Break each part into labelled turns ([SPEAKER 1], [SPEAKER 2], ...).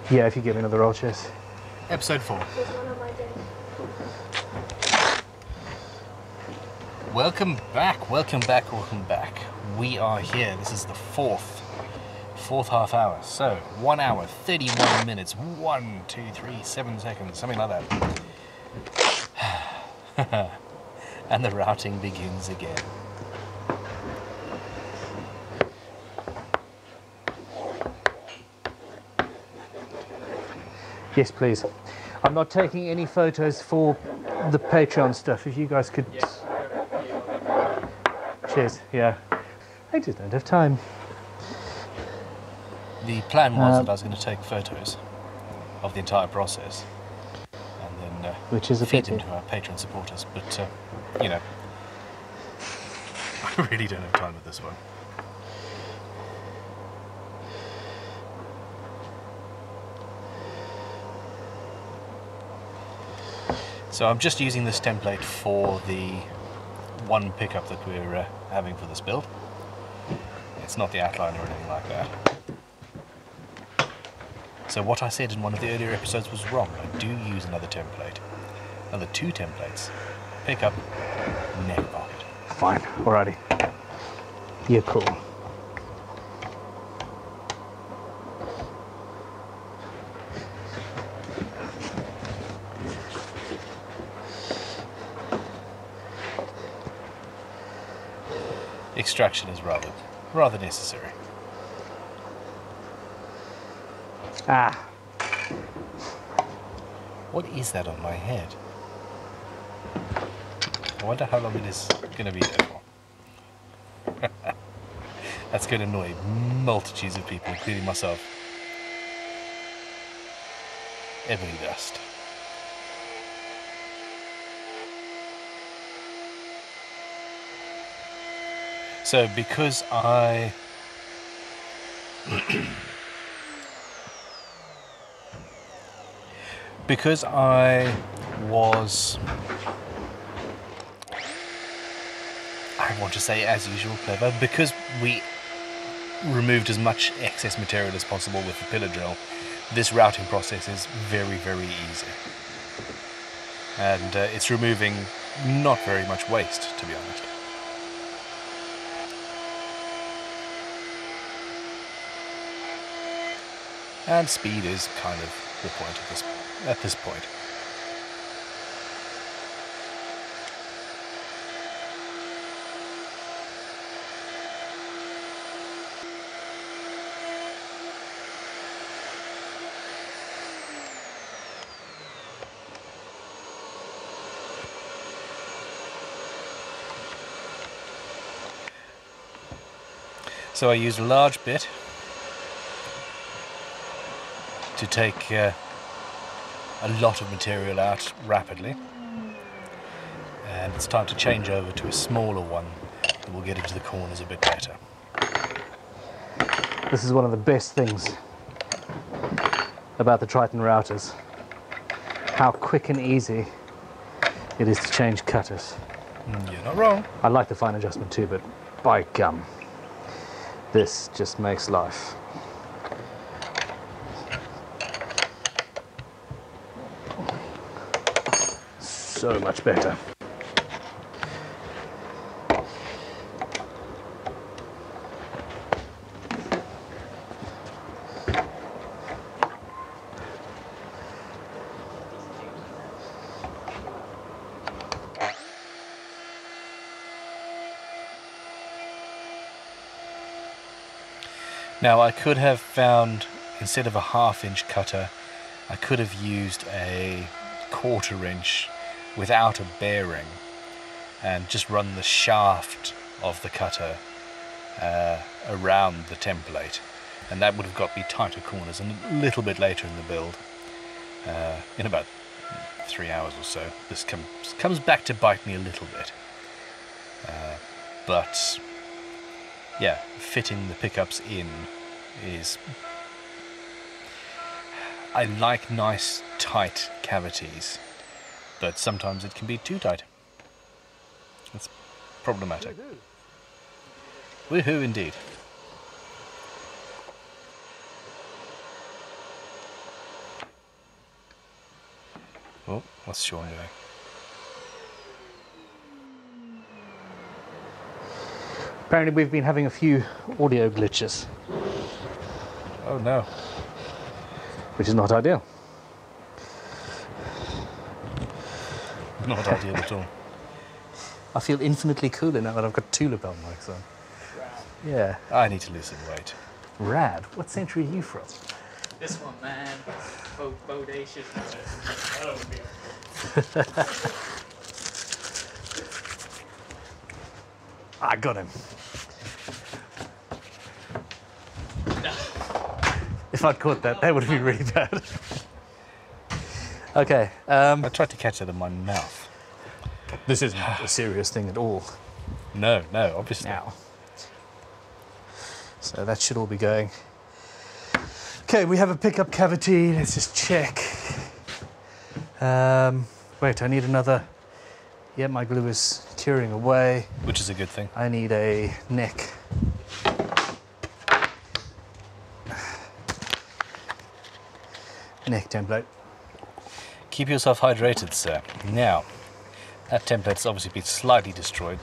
[SPEAKER 1] Yeah, if you give me another roll, cheers.
[SPEAKER 2] Episode 4. Welcome back, welcome back, welcome back. We are here. This is the fourth half hour. So 1 hour, 31 minutes, 1, 2, 3, 7 seconds, something like that. And the routing begins again.
[SPEAKER 1] Yes, please. I'm not taking any photos for the Patreon stuff. If you guys could... Cheers, yeah. I just don't have time.
[SPEAKER 2] The plan was that I was going to take photos of the entire process and then
[SPEAKER 1] which is a
[SPEAKER 2] feed
[SPEAKER 1] pity.
[SPEAKER 2] them to our Patreon supporters, but, you know, I really don't have time with this one. So I'm just using this template for the one pickup that we're having for this build. It's not the outline or anything like that. So what I said in one of the earlier episodes was wrong. I do use another template. Another 2 templates. Pickup, neck pocket.
[SPEAKER 1] Fine, alrighty. You're cool.
[SPEAKER 2] Extraction is rather necessary.
[SPEAKER 1] Ah.
[SPEAKER 2] What is that on my head? I wonder how long it is going to be there for. That's going to annoy multitudes of people, including myself. Ebony dust. So because I was, I want to say as usual, clever, because we removed as much excess material as possible with the pillar drill, this routing process is very, very easy. And it's removing not very much waste, to be honest. And speed is kind of the point of at this point. So I used a large bit to take a lot of material out rapidly, and it's time to change over to a smaller one that will get into the corners a bit better.
[SPEAKER 1] This is one of the best things about the Triton routers. How quick and easy it is to change cutters.
[SPEAKER 2] You're not wrong.
[SPEAKER 1] I like the fine adjustment too, but by gum, this just makes life. So much better.
[SPEAKER 2] Now I could have found, instead of a 1/2 inch cutter, I could have used a 1/4 inch without a bearing and just run the shaft of the cutter around the template, and that would have got me tighter corners. And a little bit later in the build, in about 3 hours or so, this comes back to bite me a little bit. But yeah, fitting the pickups in is... I like nice tight cavities, but sometimes it can be too tight. It's problematic. Woohoo indeed. Oh, what's Sean doing?
[SPEAKER 1] Apparently we've been having a few audio glitches,
[SPEAKER 2] Oh no.
[SPEAKER 1] which is not ideal.
[SPEAKER 2] Not ideal at all.
[SPEAKER 1] I feel infinitely cooler now that I've got two lapel mics on. Yeah.
[SPEAKER 2] I need to lose some weight.
[SPEAKER 1] Rad. What century are you from?
[SPEAKER 3] This one, man. Bodacious.
[SPEAKER 1] I got him. If I'd caught that, that would have been really bad. Okay.
[SPEAKER 2] I tried to catch it in my mouth.
[SPEAKER 1] This isn't a serious thing at all
[SPEAKER 2] No, obviously.
[SPEAKER 1] now. So that should all be going. Okay, we have a pickup cavity. Let's just check. Wait, I need another. Yeah, my glue is curing away.
[SPEAKER 2] Which is a good thing.
[SPEAKER 1] I need a neck. Neck template.
[SPEAKER 2] Keep yourself hydrated, sir. Now, that template's obviously been slightly destroyed,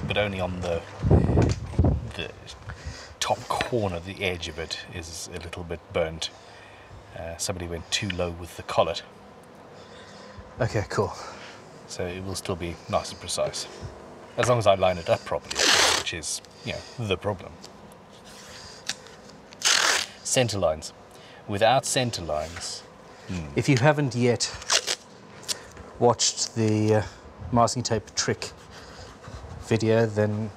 [SPEAKER 2] but only on the top corner, the edge of it is a little bit burnt. Somebody went too low with the collet,
[SPEAKER 1] Okay, cool.
[SPEAKER 2] so it will still be nice and precise. As long as I line it up properly, which is, you know, the problem. Center lines. Without center lines,
[SPEAKER 1] If you haven't yet watched the masking tape trick video, then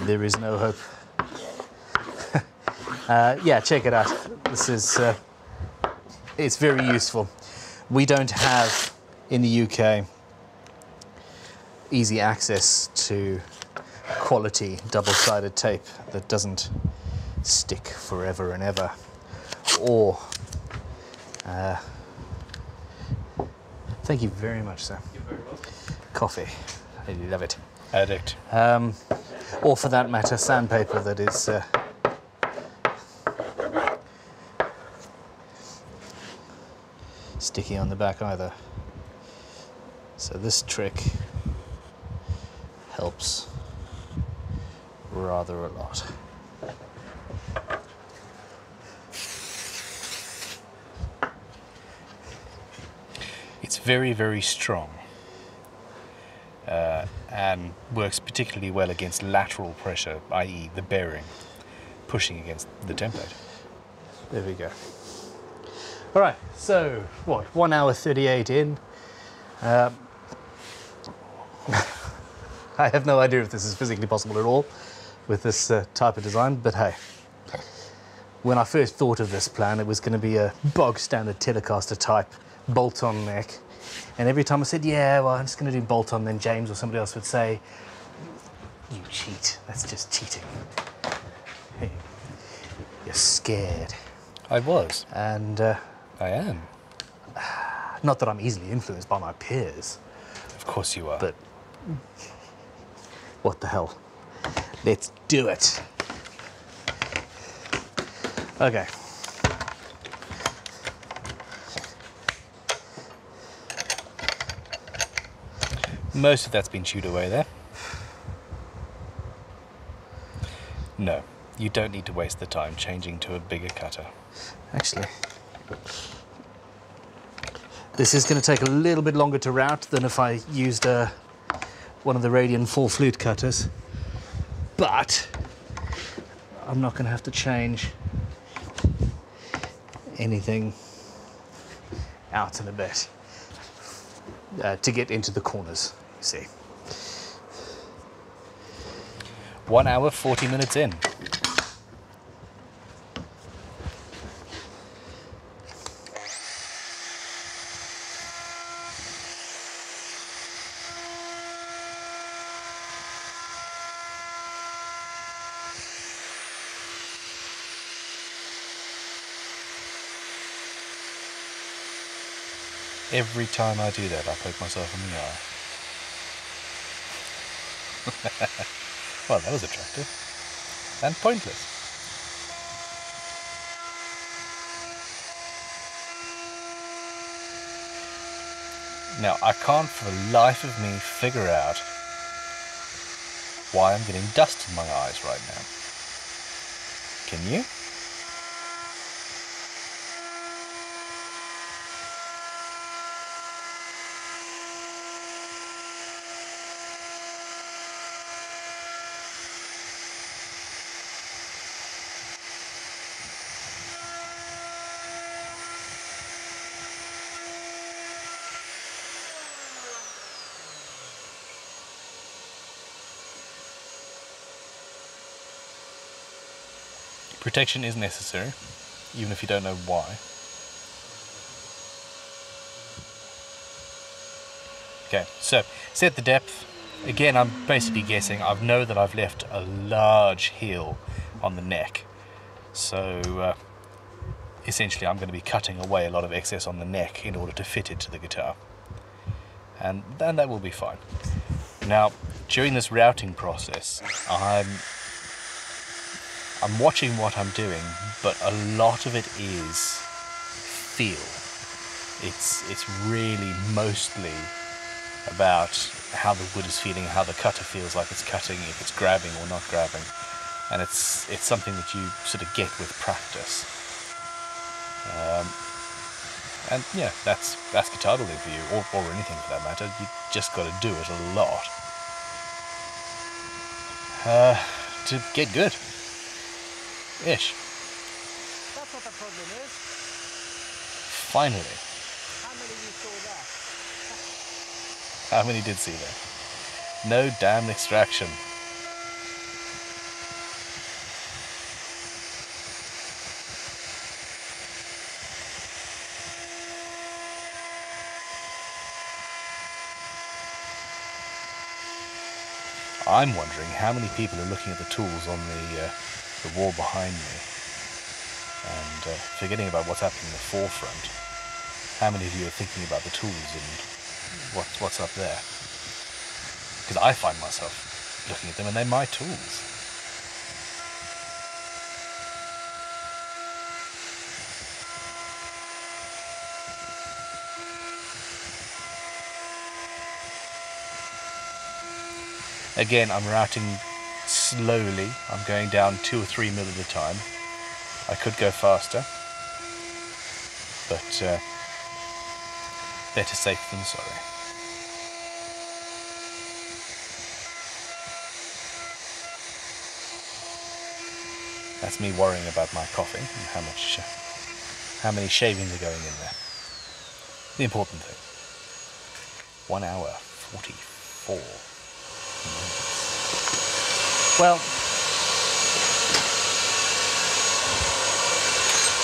[SPEAKER 1] there is no hope. Yeah, check it out. This is, it's very useful. We don't have, in the UK, easy access to quality double-sided tape that doesn't stick forever and ever. Or, thank you very much, sir.
[SPEAKER 3] You're very welcome.
[SPEAKER 1] Coffee, I love it.
[SPEAKER 2] addict.
[SPEAKER 1] Or for that matter, sandpaper that is sticky on the back either. So this trick helps rather a lot.
[SPEAKER 2] It's very, very strong, and works particularly well against lateral pressure, i.e. the bearing pushing against the template.
[SPEAKER 1] There we go. All right, so what, 1 hour 38 in. I have no idea if this is physically possible at all with this type of design, but hey. When I first thought of this plan, it was going to be a bog standard Telecaster type bolt-on neck. And every time I said, yeah, well, I'm just going to do bolt-on, then James or somebody else would say, you cheat, that's just cheating. Hey, you're scared.
[SPEAKER 2] I was.
[SPEAKER 1] And
[SPEAKER 2] I am.
[SPEAKER 1] not that I'm easily influenced by my peers,
[SPEAKER 2] Of course you are.
[SPEAKER 1] but what the hell? Let's do it. Okay.
[SPEAKER 2] Most of that's been chewed away there. No, you don't need to waste the time changing to a bigger cutter.
[SPEAKER 1] Actually, this is going to take a little bit longer to route than if I used one of the Radian full flute cutters, but I'm not going to have to change anything out in a bit to get into the corners, you see.
[SPEAKER 2] 1 hour, 40 minutes in. Every time I do that, I poke myself in the eye. Well, that was attractive. And pointless. Now, I can't for the life of me figure out why I'm getting dust in my eyes right now. Can you? Protection is necessary, even if you don't know why. Okay, so set the depth. Again, I'm basically guessing. I know that I've left a large heel on the neck. So essentially I'm going to be cutting away a lot of excess on the neck in order to fit it to the guitar. And then that will be fine. Now, during this routing process, I'm watching what I'm doing, but a lot of it is feel. It's really mostly about how the wood is feeling, how the cutter feels like it's cutting, if it's grabbing or not grabbing. And it's something that you sort of get with practice. And yeah, that's guitar building for you, or anything for that matter. You just got to do it a lot to get good. Ish.
[SPEAKER 1] That's what the problem is.
[SPEAKER 2] Finally.
[SPEAKER 1] How many of you saw that?
[SPEAKER 2] How many did see that? No damn extraction. I'm wondering how many people are looking at the tools on the wall behind me and forgetting about what's happening in the forefront. How many of you are thinking about the tools and what's up there? Because I find myself looking at them and they're my tools. Again, I'm routing slowly. I'm going down 2 or 3 mil at a time. I could go faster, but better safe than sorry. That's me worrying about my coughing and how many shavings are going in there. The important thing. 1 hour 44.
[SPEAKER 1] Well,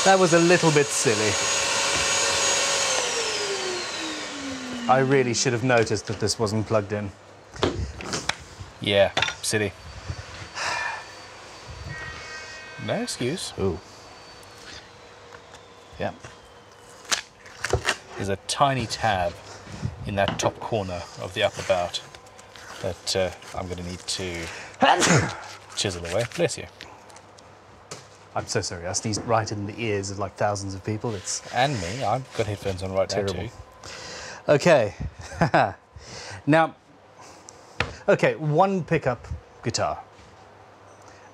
[SPEAKER 1] that was a little bit silly. I really should have noticed that this wasn't plugged in.
[SPEAKER 2] Yeah, silly. No excuse.
[SPEAKER 1] Ooh. Yeah.
[SPEAKER 2] There's a tiny tab in that top corner of the upper bout that I'm going to need to chisel away. Bless you.
[SPEAKER 1] I'm so sorry. I sneezed right in the ears of like thousands of people. It's
[SPEAKER 2] And me. I've got headphones on right
[SPEAKER 1] terrible.
[SPEAKER 2] now too.
[SPEAKER 1] Okay. Now, okay, one pickup guitar.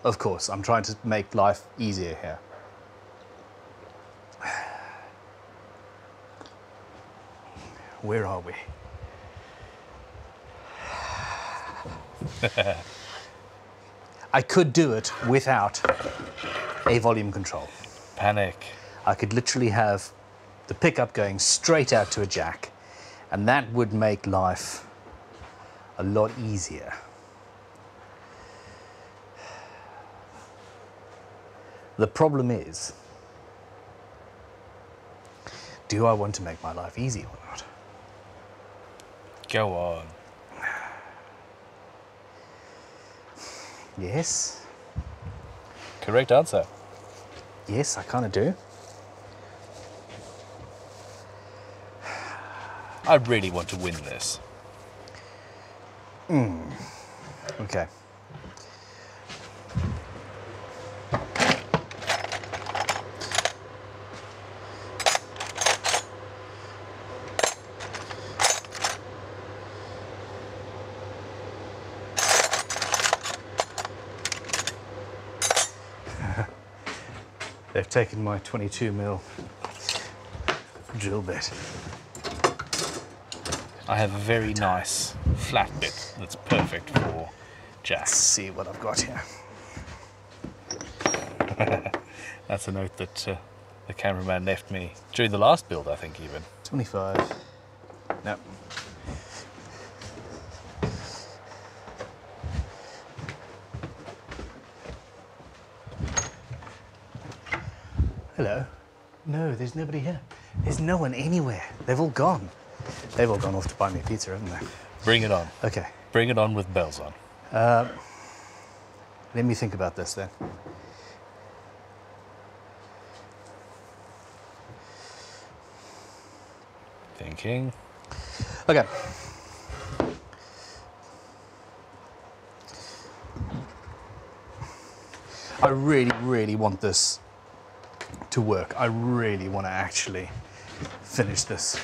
[SPEAKER 1] Of course, I'm trying to make life easier here. Where are we? I could do it without a volume control.
[SPEAKER 2] Panic.
[SPEAKER 1] I could literally have the pickup going straight out to a jack, and that would make life a lot easier. The problem is, do I want to make my life easy or not?
[SPEAKER 2] Go on.
[SPEAKER 1] Yes.
[SPEAKER 2] Correct answer.
[SPEAKER 1] Yes, I kind of do.
[SPEAKER 2] I really want to win this.
[SPEAKER 1] Okay. they've taken my 22mm drill bit.
[SPEAKER 2] I have a very nice flat bit that's perfect for Jack.
[SPEAKER 1] Let's see what I've got here.
[SPEAKER 2] That's a note that the cameraman left me during the last build, I think, even.
[SPEAKER 1] 25. No. Hello. No, there's nobody here. There's no one anywhere. They've all gone. They've all gone off to buy me pizza, haven't they?
[SPEAKER 2] Bring it on.
[SPEAKER 1] Okay.
[SPEAKER 2] Bring it on with bells on.
[SPEAKER 1] Let me think about this then.
[SPEAKER 2] Thinking.
[SPEAKER 1] Okay. I really, really want this to work. I really want to actually finish this.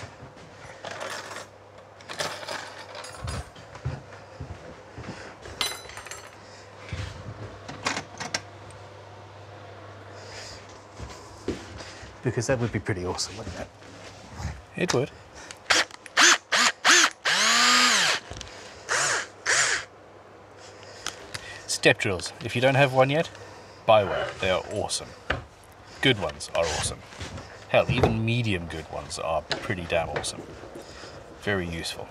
[SPEAKER 1] Because that would be pretty awesome, wouldn't it?
[SPEAKER 2] It would. Step drills. If you don't have one yet, buy one. They are awesome. Good ones are awesome. Hell, even medium good ones are pretty damn awesome. Very useful.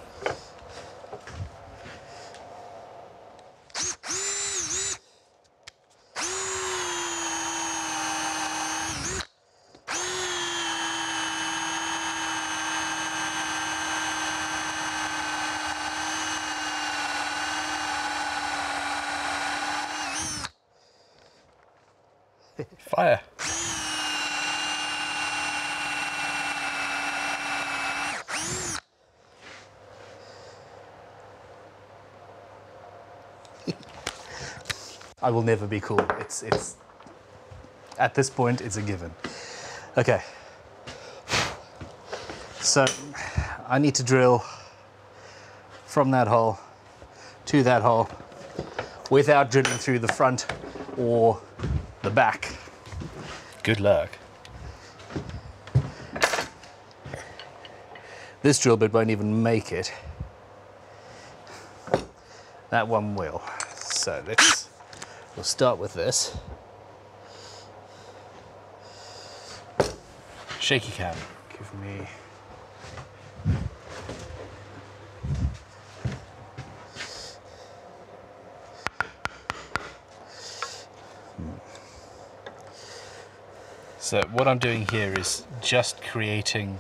[SPEAKER 2] Fire.
[SPEAKER 1] I will never be cool. It's at this point, it's a given. Okay. So I need to drill from that hole to that hole without drilling through the front or the back.
[SPEAKER 2] Good luck.
[SPEAKER 1] This drill bit won't even make it. That one will. So we'll start with this.
[SPEAKER 2] Shaky cam.
[SPEAKER 1] Give me.
[SPEAKER 2] So what I'm doing here is just creating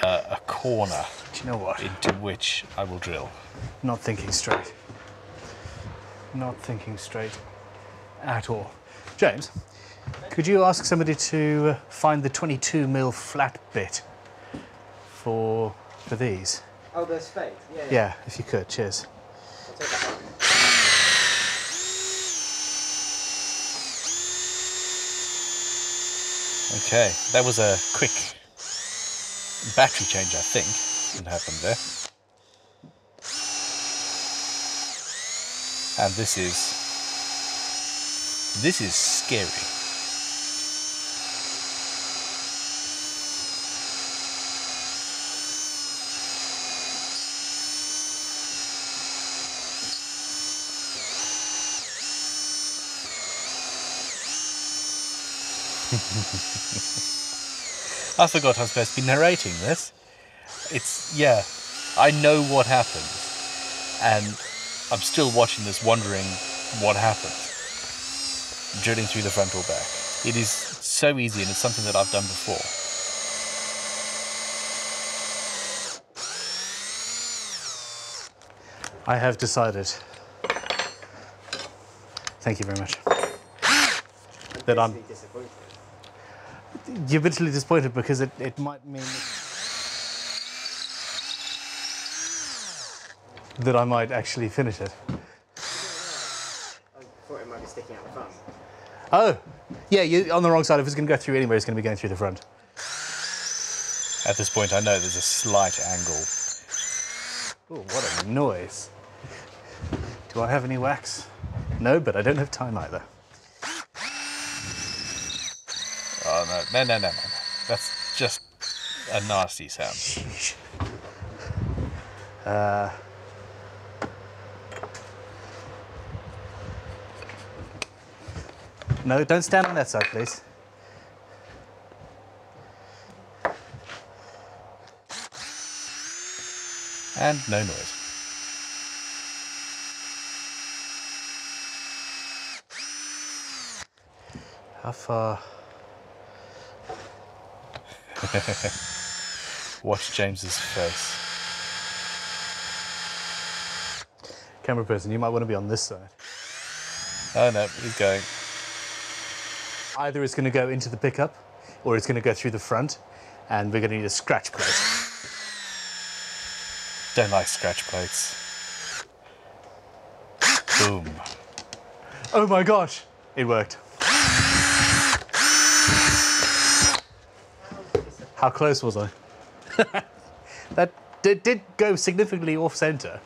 [SPEAKER 2] a corner
[SPEAKER 1] Do you know what?
[SPEAKER 2] into which I will drill.
[SPEAKER 1] Not thinking straight. Not thinking straight at all. James, could you ask somebody to find the 22mm flat bit for these?
[SPEAKER 3] Oh, the spade? Yeah.
[SPEAKER 1] Yeah, if you could, cheers.
[SPEAKER 3] I'll take that one.
[SPEAKER 2] Okay, that was a quick battery change, I think, that happened there. And this is scary. I forgot I'm supposed to be narrating this. Yeah, I know what happens, and I'm still watching this wondering what happens. Drilling through the front or back. It is so easy, and it's something that I've done before.
[SPEAKER 1] I have decided. Thank you very much. That I'm
[SPEAKER 3] disappointed.
[SPEAKER 1] You're bitterly disappointed because it might mean that I might actually finish it.
[SPEAKER 3] I thought it might be sticking out the front.
[SPEAKER 1] Oh, yeah, you're on the wrong side. If it's going to go through anywhere, it's going to be going through the front.
[SPEAKER 2] At this point, I know there's a slight angle.
[SPEAKER 1] Oh, what a noise. Do I have any wax? No, but I don't have time either.
[SPEAKER 2] Oh, no. That's just a nasty sound.
[SPEAKER 1] Sheesh. No, don't stand on that side, please.
[SPEAKER 2] And no noise.
[SPEAKER 1] How far?
[SPEAKER 2] Watch James's face.
[SPEAKER 1] Camera person, you might want to be on this side.
[SPEAKER 2] Oh no, he's going.
[SPEAKER 1] Either it's going to go into the pickup, or it's going to go through the front, and we're going to need a scratch plate.
[SPEAKER 2] Don't like scratch plates. Boom.
[SPEAKER 1] Oh my gosh, it worked. How close was I? That did go significantly off center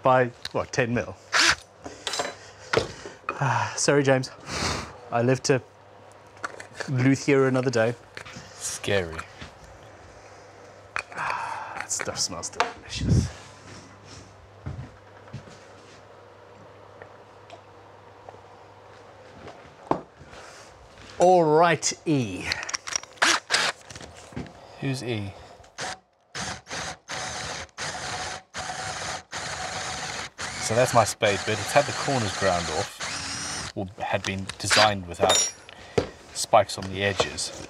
[SPEAKER 1] by, what, 10 mil? Sorry, James. I live to Luthier another day.
[SPEAKER 2] Scary.
[SPEAKER 1] That stuff smells delicious. All right, E.
[SPEAKER 2] Who's E? So that's my spade bit. It's had the corners ground off, or had been designed without spikes on the edges,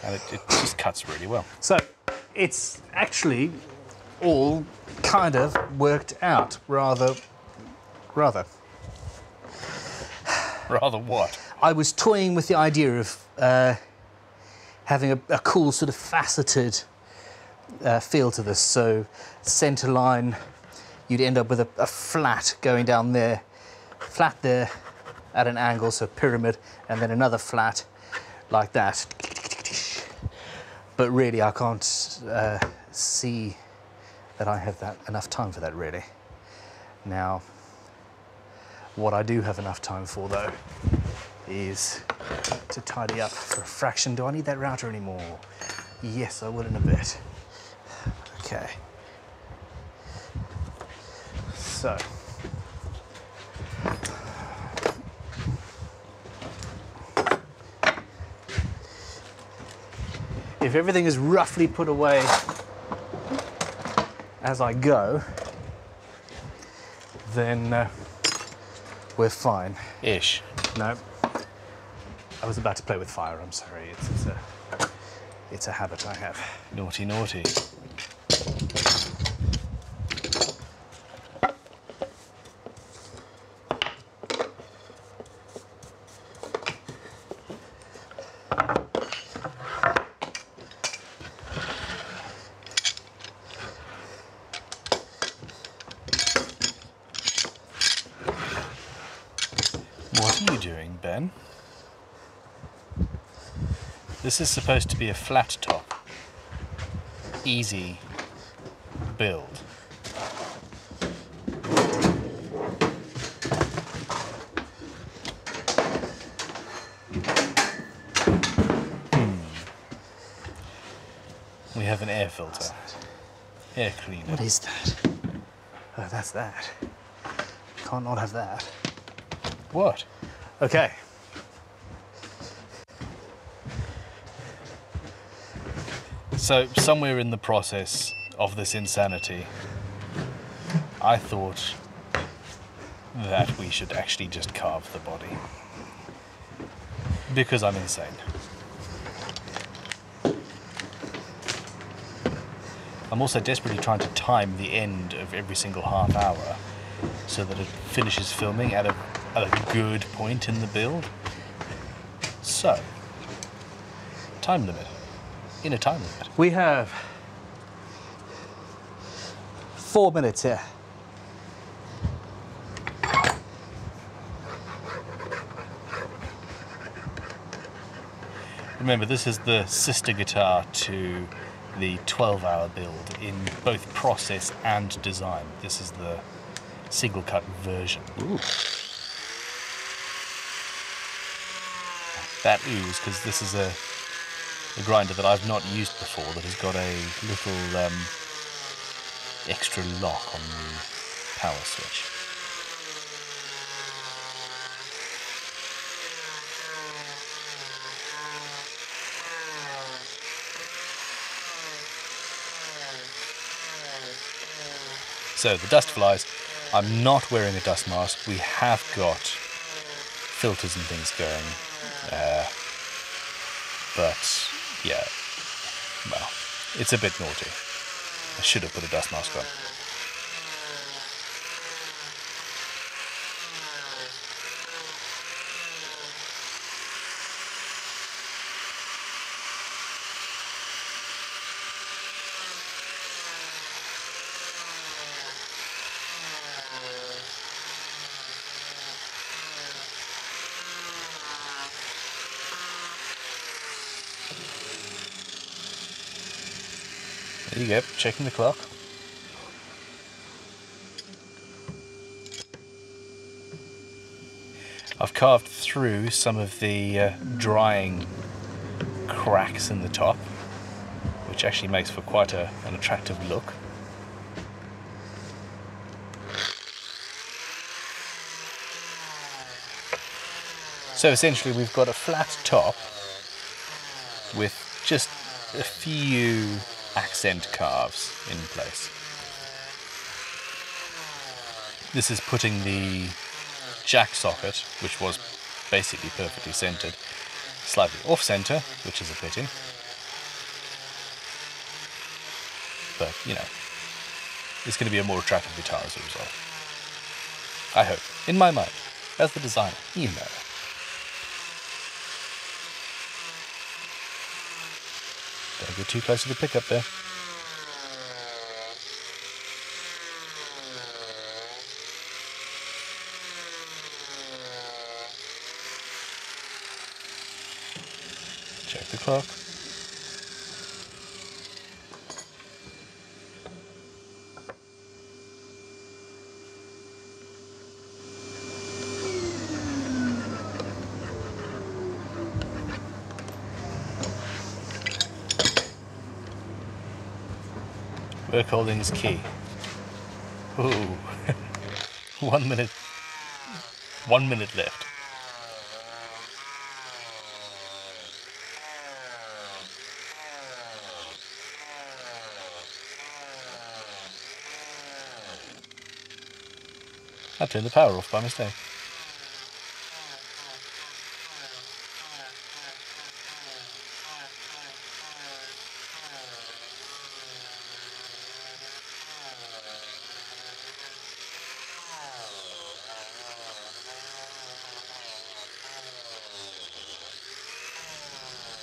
[SPEAKER 2] and it just cuts really well.
[SPEAKER 1] So it's actually all kind of worked out rather.
[SPEAKER 2] Rather what?
[SPEAKER 1] I was toying with the idea of having a cool sort of faceted feel to this. So center line, you'd end up with a flat going down there, flat there at an angle, so pyramid, and then another flat like that. But really, I can't see that I have enough time for that, really. Now, what I do have enough time for, though, is to tidy up for a fraction. Do I need that router anymore? Yes, I will in a bit. Okay. So. If everything is roughly put away as I go, then we're fine.
[SPEAKER 2] Ish.
[SPEAKER 1] No. I was about to play with fire, I'm sorry. It's a habit I have.
[SPEAKER 2] Naughty, naughty. What are you doing, Ben? This is supposed to be a flat top, easy build. We have an air filter, air cleaner.
[SPEAKER 1] What is that? Oh, that's that. Can't not have that.
[SPEAKER 2] What?
[SPEAKER 1] Okay.
[SPEAKER 2] So, somewhere in the process of this insanity, I thought that we should actually just carve the body. Because I'm insane. I'm also desperately trying to time the end of every single half hour so that it finishes filming at a good point in the build. So, time limit. In a time limit.
[SPEAKER 1] We have 4 minutes here.
[SPEAKER 2] Remember, this is the sister guitar to the 12-hour build in both process and design. This is the single cut version.
[SPEAKER 1] Ooh.
[SPEAKER 2] that ooze, because this is a grinder that I've not used before that has got a little extra lock on the power switch. So the dust flies, I'm not wearing a dust mask. We have got filters and things going, but yeah, well, it's a bit naughty. I should have put a dust mask on. There you go, checking the clock. I've carved through some of the drying cracks in the top, which actually makes for quite an attractive look. So essentially we've got a flat top with just a few accent carves in place. This is putting the jack socket, which was basically perfectly centered, slightly off center, which is a pity. But, you know, it's going to be a more attractive guitar as a result. I hope. In my mind, as the designer, you know. Don't get too close to the pickup there. Check the clock. Work holding is key. Ooh. 1 minute. 1 minute left. I turned the power off by mistake.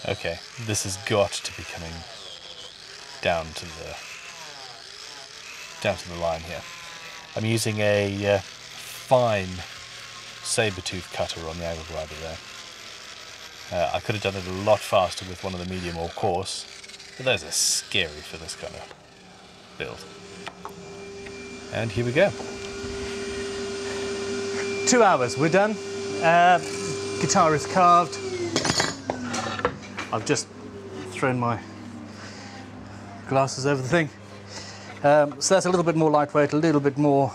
[SPEAKER 2] Okay, this has got to be coming down to the line here. I'm using a fine saber-tooth cutter on the angle grinder there. I could have done it a lot faster with one of the medium or coarse, but those are scary for this kind of build. And here we go.
[SPEAKER 1] 2 hours, we're done. Guitar is carved. I've just thrown my glasses over the thing. So that's a little bit more lightweight, a little bit more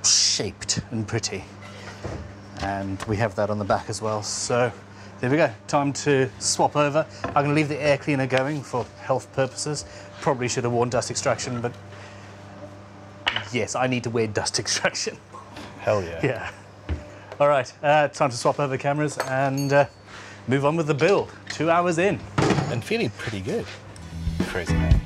[SPEAKER 1] shaped and pretty. And we have that on the back as well. So there we go, time to swap over. I'm going to leave the air cleaner going for health purposes. Probably should have worn dust extraction, but yes, I need to wear dust extraction.
[SPEAKER 2] Hell yeah.
[SPEAKER 1] Yeah. All right, time to swap over cameras and move on with the build. 2 hours in.
[SPEAKER 2] And feeling pretty good. Crazy man.